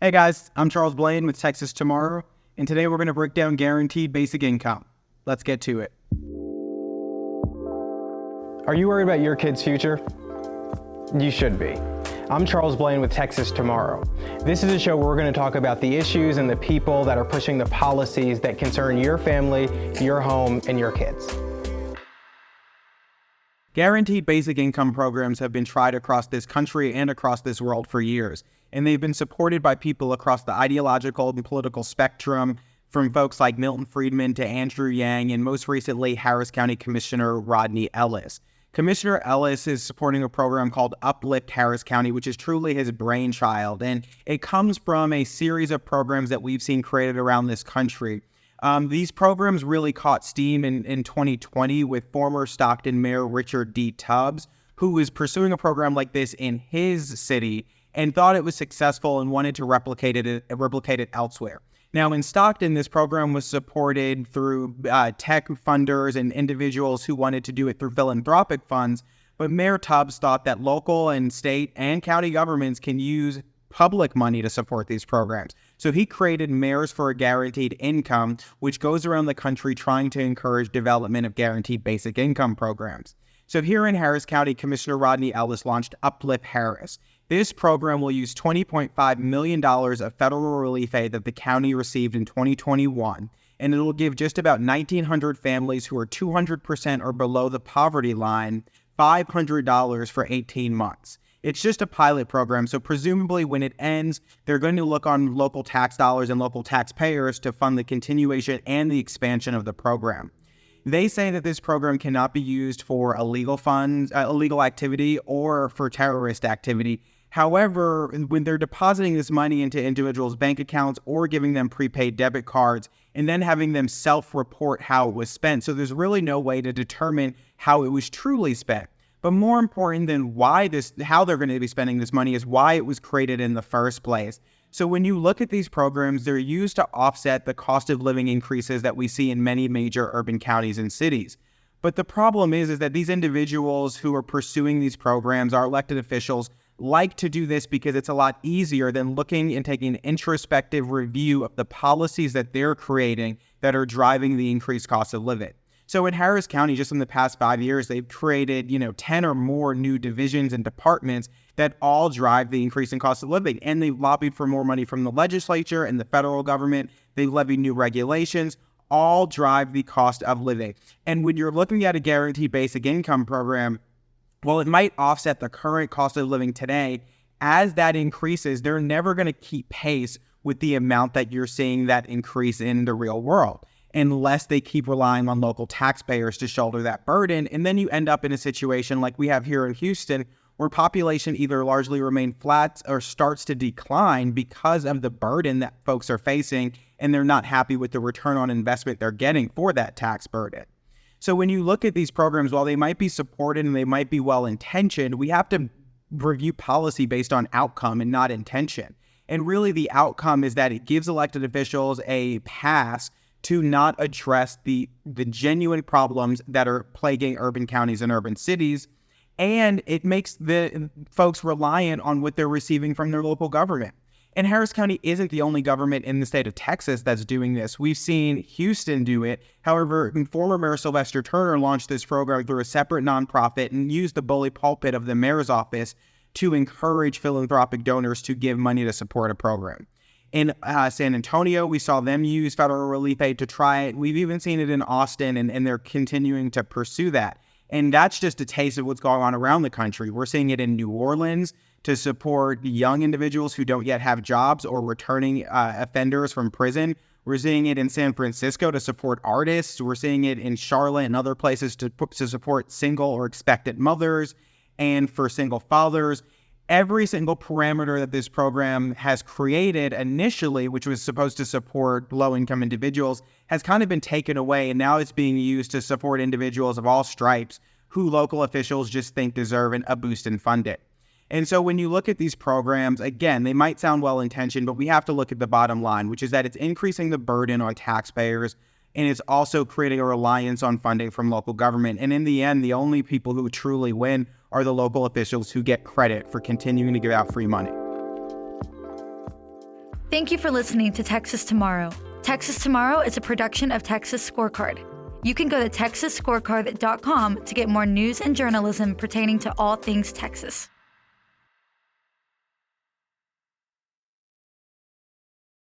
Hey guys, I'm Charles Blaine with Texas Tomorrow, and today we're going to break down guaranteed basic income. Let's get to it. Are you worried about your kid's future? You should be. I'm Charles Blaine with Texas Tomorrow. This is a show where we're going to talk about the issues and the people that are pushing the policies that concern your family, your home, and your kids. Guaranteed basic income programs have been tried across this country and across this world for years, and they've been supported by people across the ideological and political spectrum, from folks like Milton Friedman to Andrew Yang, and most recently, Harris County Commissioner Rodney Ellis. Commissioner Ellis is supporting a program called Uplift Harris County, which is truly his brainchild, and it comes from a series of programs that we've seen created around this country. These programs really caught steam in 2020 with former Stockton Mayor Richard D. Tubbs, who was pursuing a program like this in his city and thought it was successful and wanted to replicate it elsewhere. Now, in Stockton, this program was supported through tech funders and individuals who wanted to do it through philanthropic funds, but Mayor Tubbs thought that local and state and county governments can use public money to support these programs. So he created Mayors for a Guaranteed Income, which goes around the country trying to encourage development of guaranteed basic income programs. So here in Harris County, Commissioner Rodney Ellis launched Uplift Harris. This program will use $20.5 million of federal relief aid that the county received in 2021, and it will give just about 1,900 families who are 200% or below the poverty line $500 for 18 months. It's just a pilot program, so presumably when it ends, they're going to look on local tax dollars and local taxpayers to fund the continuation and the expansion of the program. They say that this program cannot be used for illegal funds, illegal activity, or for terrorist activity. However, when they're depositing this money into individuals' bank accounts or giving them prepaid debit cards and then having them self-report how it was spent, so there's really no way to determine how it was truly spent. But more important than how they're going to be spending this money is why it was created in the first place. So when you look at these programs, they're used to offset the cost of living increases that we see in many major urban counties and cities. But the problem is that these individuals who are pursuing these programs, our elected officials, like to do this because it's a lot easier than looking and taking an introspective review of the policies that they're creating that are driving the increased cost of living. So in Harris County, just in the past 5 years, they've created, 10 or more new divisions and departments that all drive the increase in cost of living. And they've lobbied for more money from the legislature and the federal government. They've levied new regulations, all drive the cost of living. And when you're looking at a guaranteed basic income program, well, it might offset the current cost of living today. As that increases, they're never going to keep pace with the amount that you're seeing that increase in the real world, unless they keep relying on local taxpayers to shoulder that burden. And then you end up in a situation like we have here in Houston, where population either largely remain flat or starts to decline because of the burden that folks are facing, and they're not happy with the return on investment they're getting for that tax burden. So when you look at these programs, while they might be supported and they might be well-intentioned, we have to review policy based on outcome and not intention. And really the outcome is that it gives elected officials a pass to not address the genuine problems that are plaguing urban counties and urban cities, and it makes the folks reliant on what they're receiving from their local government. And Harris County isn't the only government in the state of Texas that's doing this. We've seen Houston do it. However, former Mayor Sylvester Turner launched this program through a separate nonprofit and used the bully pulpit of the mayor's office to encourage philanthropic donors to give money to support a program. In San Antonio, we saw them use federal relief aid to try it. We've even seen it in Austin, and they're continuing to pursue that. And that's just a taste of what's going on around the country. We're seeing it in New Orleans to support young individuals who don't yet have jobs or returning offenders from prison. We're seeing it in San Francisco to support artists. We're seeing it in Charlotte and other places to support single or expectant mothers and for single fathers. Every single parameter that this program has created initially, which was supposed to support low-income individuals, has kind of been taken away, and now it's being used to support individuals of all stripes who local officials just think deserve a boost in funding. And so when you look at these programs, again, they might sound well-intentioned, but we have to look at the bottom line, which is that it's increasing the burden on taxpayers, and it's also creating a reliance on funding from local government. And in the end, the only people who truly win are the local officials who get credit for continuing to give out free money. Thank you for listening to Texas Tomorrow. Texas Tomorrow is a production of Texas Scorecard. You can go to texasscorecard.com to get more news and journalism pertaining to all things Texas.